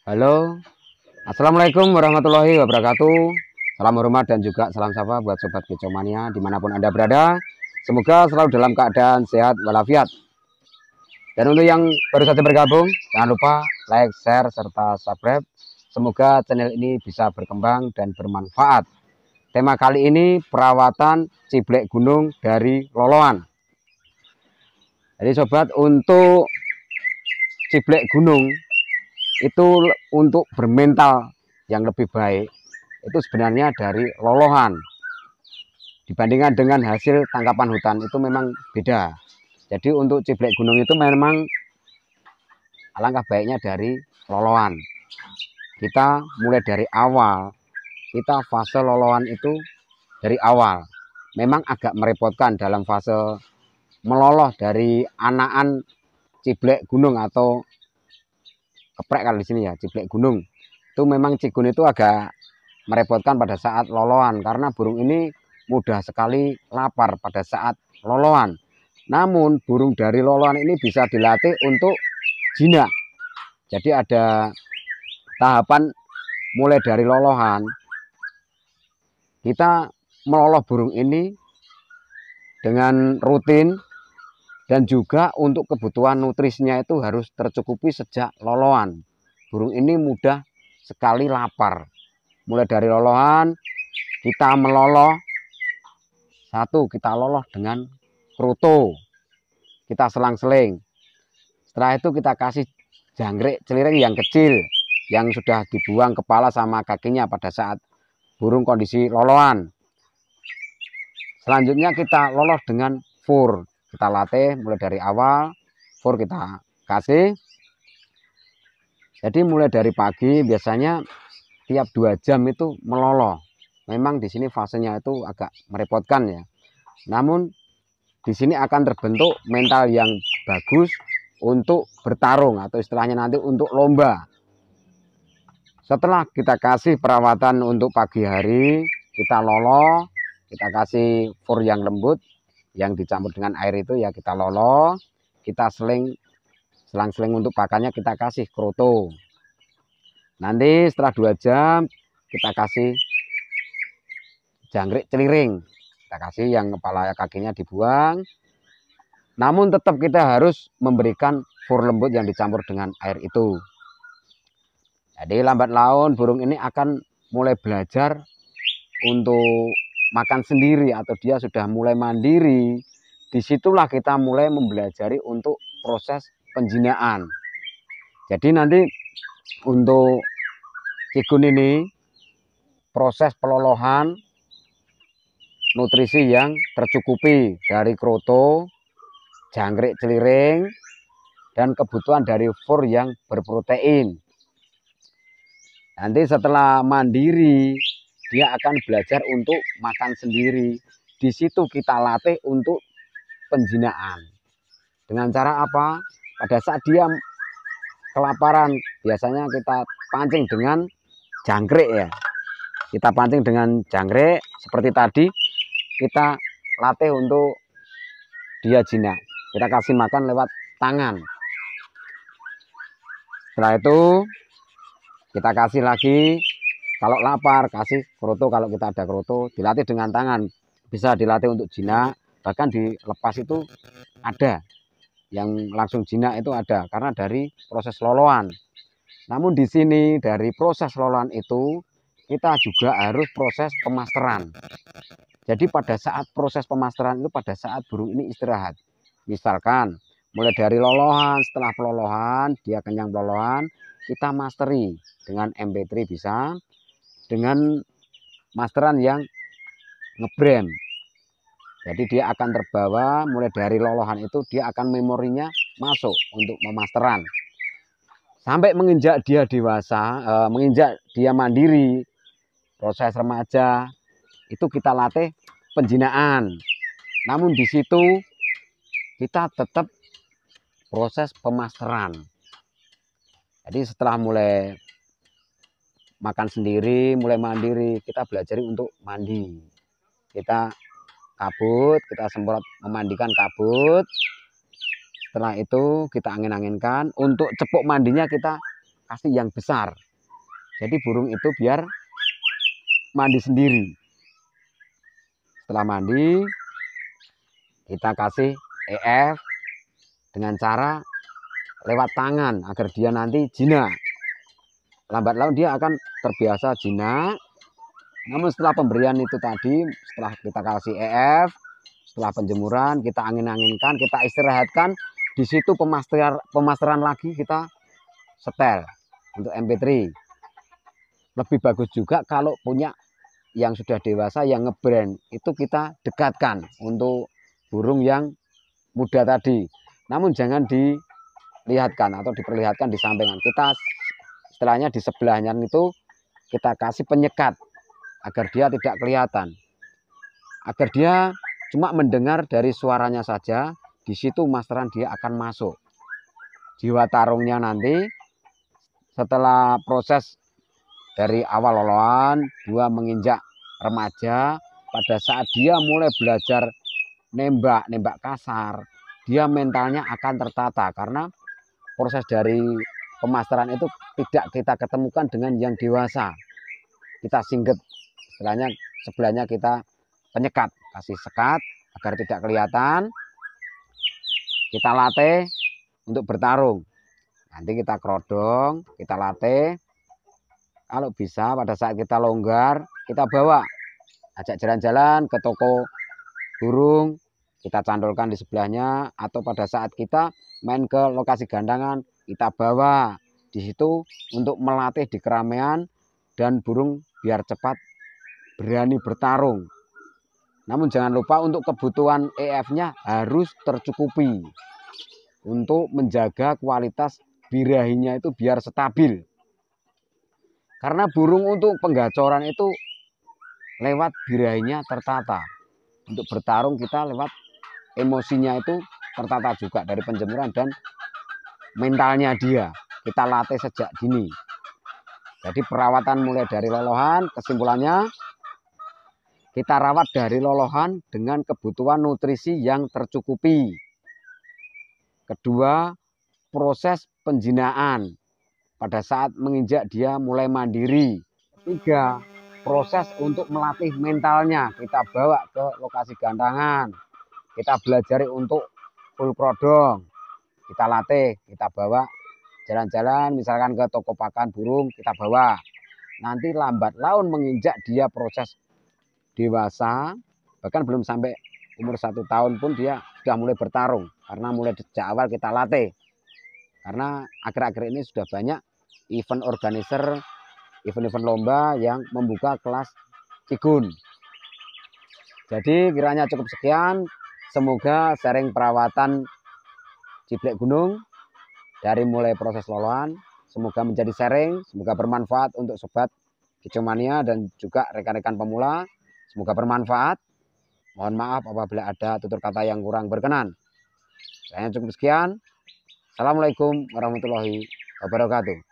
Halo, assalamualaikum warahmatullahi wabarakatuh. Salam hormat dan juga salam sapa buat sobat Kicomania dimanapun Anda berada. Semoga selalu dalam keadaan sehat walafiat. Dan untuk yang baru saja bergabung, jangan lupa like, share, serta subscribe. Semoga channel ini bisa berkembang dan bermanfaat. Tema kali ini perawatan ciblek gunung dari loloan. Jadi sobat, untuk ciblek gunung itu untuk bermental yang lebih baik itu sebenarnya dari lolohan dibandingkan dengan hasil tangkapan hutan itu memang beda. Jadi untuk ciblek gunung itu memang alangkah baiknya dari lolohan. Kita mulai dari awal, kita fase lolohan itu dari awal memang agak merepotkan dalam fase meloloh dari anakan ciblek gunung atau keprek kalau di sini ya, ciblek gunung. Itu memang cigun itu agak merepotkan pada saat lolohan karena burung ini mudah sekali lapar pada saat lolohan. Namun burung dari lolohan ini bisa dilatih untuk jinak. Jadi ada tahapan mulai dari lolohan. Kita meloloh burung ini dengan rutin dan juga untuk kebutuhan nutrisinya itu harus tercukupi sejak lolohan. Burung ini mudah sekali lapar. Mulai dari lolohan kita meloloh. Satu, kita loloh dengan kroto. Kita selang-seling. Setelah itu kita kasih jangkrik celireng yang kecil yang sudah dibuang kepala sama kakinya pada saat burung kondisi lolohan. Selanjutnya kita loloh dengan fur. Kita latih mulai dari awal, fur kita kasih. Jadi mulai dari pagi biasanya tiap 2 jam itu meloloh. Memang di sini fasenya itu agak merepotkan ya. Namun di sini akan terbentuk mental yang bagus untuk bertarung atau istilahnya nanti untuk lomba. Setelah kita kasih perawatan untuk pagi hari, kita loloh, kita kasih fur yang lembut yang dicampur dengan air itu ya kita loloh, kita selang-seling untuk pakannya kita kasih kroto. Nanti setelah 2 jam kita kasih jangkrik celiring. Kita kasih yang kepala kakinya dibuang. Namun tetap kita harus memberikan fur lembut yang dicampur dengan air itu. Jadi lambat laun burung ini akan mulai belajar untuk makan sendiri atau dia sudah mulai mandiri. Disitulah kita mulai mempelajari untuk proses penjinaan. Jadi nanti untuk cigun ini proses pelolohan nutrisi yang tercukupi dari kroto, jangkrik celiring, dan kebutuhan dari fur yang berprotein. Nanti setelah mandiri, dia akan belajar untuk makan sendiri. Di situ kita latih untuk penjinaan. Dengan cara apa? Pada saat dia kelaparan, biasanya kita pancing dengan jangkrik ya. Kita pancing dengan jangkrik seperti tadi. Kita latih untuk dia jinak. Kita kasih makan lewat tangan. Setelah itu kita kasih lagi, kalau lapar kasih kroto, kalau kita ada kroto dilatih dengan tangan. Bisa dilatih untuk jinak, bahkan dilepas itu ada yang langsung jinak itu ada karena dari proses lolohan. Namun di sini dari proses lolohan itu kita juga harus proses pemasteran. Jadi pada saat proses pemasteran itu pada saat burung ini istirahat. Misalkan mulai dari lolohan, setelah pelolohan, dia kenyang pelolohan, kita masteri dengan MP3 bisa, dengan masteran yang ngebrem. Jadi dia akan terbawa mulai dari lolohan itu dia akan memorinya masuk untuk memasteran. Sampai menginjak dia dewasa, menginjak dia mandiri, proses remaja, itu kita latih penjinaan. Namun di situ kita tetap proses pemasteran. Jadi setelah mulai makan sendiri, mulai mandiri, kita belajar untuk mandi. Kita kabut, kita semprot memandikan kabut. Setelah itu kita angin-anginkan. Untuk cepuk mandinya kita kasih yang besar. Jadi burung itu biar mandi sendiri. Setelah mandi, kita kasih EF dengan cara lewat tangan agar dia nanti jinak. Lambat laun dia akan terbiasa jinak. Namun setelah pemberian itu tadi, setelah kita kasih EF, setelah penjemuran, kita angin-anginkan, kita istirahatkan. Di situ pemasteran lagi kita setel untuk MP3. Lebih bagus juga kalau punya yang sudah dewasa yang ngebrand, itu kita dekatkan untuk burung yang muda tadi. Namun jangan dilihatkan atau diperlihatkan di sampingan. Kita istilahnya di sebelahnya itu kita kasih penyekat agar dia tidak kelihatan. Agar dia cuma mendengar dari suaranya saja, di situ masteran dia akan masuk. Jiwa tarungnya nanti setelah proses dari awal loloan, 2 menginjak remaja, pada saat dia mulai belajar nembak kasar, dia mentalnya akan tertata karena proses dari pemasteran itu tidak kita ketemukan dengan yang dewasa. Kita singget, istilahnya sebelahnya kita penyekat, kasih sekat agar tidak kelihatan. Kita latih untuk bertarung. Nanti kita kerodong, kita latih. Kalau bisa pada saat kita longgar, kita bawa, ajak jalan-jalan ke toko burung, kita cantolkan di sebelahnya, atau pada saat kita main ke lokasi gandangan, kita bawa di situ untuk melatih di keramaian dan burung biar cepat berani bertarung. Namun jangan lupa untuk kebutuhan EF-nya harus tercukupi untuk menjaga kualitas birahinya itu biar stabil. Karena burung untuk penggacoran itu lewat birahinya tertata. Untuk bertarung kita lewat emosinya itu tertata juga dari penjemuran dan mentalnya dia. Kita latih sejak dini. Jadi perawatan mulai dari lolohan, kesimpulannya kita rawat dari lolohan dengan kebutuhan nutrisi yang tercukupi. Kedua, proses penjinaan. Pada saat menginjak dia mulai mandiri. 3, proses untuk melatih mentalnya. Kita bawa ke lokasi gandangan. Kita belajari untuk full prodong. Kita latih, kita bawa jalan-jalan misalkan ke toko pakan burung, kita bawa. Nanti lambat laun menginjak dia proses dewasa, bahkan belum sampai umur 1 tahun pun dia sudah mulai bertarung. Karena mulai sejak awal kita latih. Karena akhir-akhir ini sudah banyak event organizer, event-event lomba yang membuka kelas cigun. Jadi kiranya cukup sekian. Semoga sharing perawatan ciblek gunung dari mulai proses lolohan, semoga menjadi sharing, semoga bermanfaat untuk sobat Kicomania dan juga rekan-rekan pemula. Semoga bermanfaat. Mohon maaf apabila ada tutur kata yang kurang berkenan. Saya cukup sekian. Assalamualaikum warahmatullahi wabarakatuh.